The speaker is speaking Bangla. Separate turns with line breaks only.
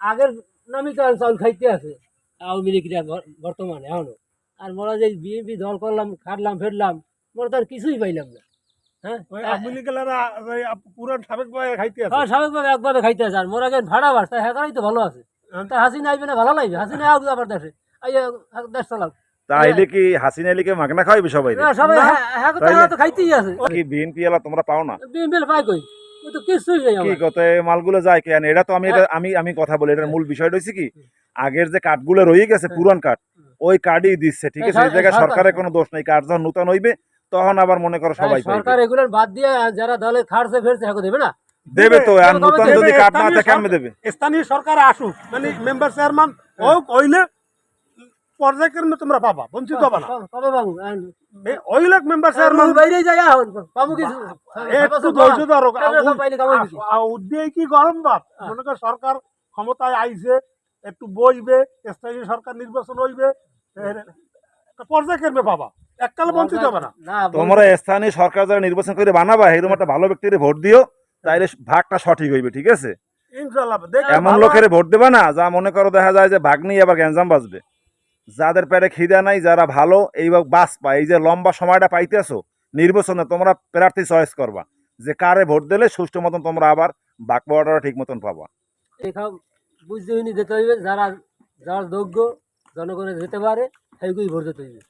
আগের নামই তো চাউল খাইতে আছে আওয়ামী লীগরা বর্তমানে এখনো। আর মোরা যে বিএনপি দল করলাম, খাটলাম ফেরলাম, মোরা তো আর কিছুই পাইলাম না। হ্যাঁ,
আওয়ামী লীগেরা পুরান সাবেকভাবে খাইতে আছে।
হ্যাঁ, স্বাভাবিকভাবে একভাবে খাইতে আছে। আর মোরা ভাড়া বাড়ছে, হ্যাঁ তো ভালো আছে। তা হাসিনা আইবে না, ভালো লাগবে। হাসিনা আউক আবার দেশে আইয়া দেশ চালাক।
তাইলে কি হাসিনা আলীকে মাগনা খাওয়াইবে সবাই?
সবাই হ্যাঁ তো খাইতেই আছে।
কি বিএনপি এলা তোমরা পাও না?
বিএনপি পাই কই, ওই তো কিছুই নেই
কি
আমার।
কত মালগুলো যায় কেন? এটা তো আমি কথা বলি, এটার মূল বিষয়টা হচ্ছে কি, আগের যে কাঠগুলো রয়ে গেছে পুরান কাঠ, ওই কাঠই দিচ্ছে, ঠিক আছে? এই জায়গায় সরকারের কোনো দোষ নাই। কাঠ যখন নতুন হইবে তখন আবার মনে করো সবাই পাইবে।
সরকার এগুলোর বাদ দিয়ে যারা দলে খাড়ছে ফেরছে হ্যাঁ দেবে না,
দেবে তো। আর নতুন যদি কাঠ না থাকে কেমনে দেবে?
স্থানীয় সরকার আসুক, মানে মেম্বার চেয়ারম্যান হোক, হইলে পর্যায়ক্রমে তোমরা পাবা, বঞ্চিত হবা না।
কবে বাবু
ওইলে মেম্বার চেয়ারম্যান
বাইরে যায় বাবু কিছু
একটু ধৈর্য ধরো।
পাইলে কামাই দিছি।
উদ্যোগ কি গরম বাপ, মনে কর সরকার ক্ষমতায় আইছে, একটু বইবে, স্থানীয় সরকার নির্বাচন হইবে, পর্যায়ক্রমে পাবা, এককালে বঞ্চিত হবে না।
তোমরা স্থানীয় সরকার যারা নির্বাচন করে বানাবা, এরকম একটা ভালো ব্যক্তির ভোট দিও, তাইলে ভাগটা সঠিক হইবে, ঠিক আছে?
ইনশাআল্লাহ
এমন লোকের ভোট দেবা না যা মনে করো দেখা যায় যে ভাগ নিয়ে আবার গ্যাঞ্জাম বাজবে। যাদের পেটে খিদা নাই, যারা ভালো এইভাবে বাস পায়, এই যে লম্বা সময়টা পাইতেছো নির্বাচনে, তোমরা প্রার্থী চয়েস করবা যে কারে ভোট দিলে সুষ্ঠু মতন তোমরা আবার বাক পাওয়াটা ঠিক মতন পাবা।
এখানে বুঝতে হইনি যেতে হইবে, যারা যারা যোগ্য জনগণে যেতে পারে সেইগুলোই ভোট দিতে হইবে।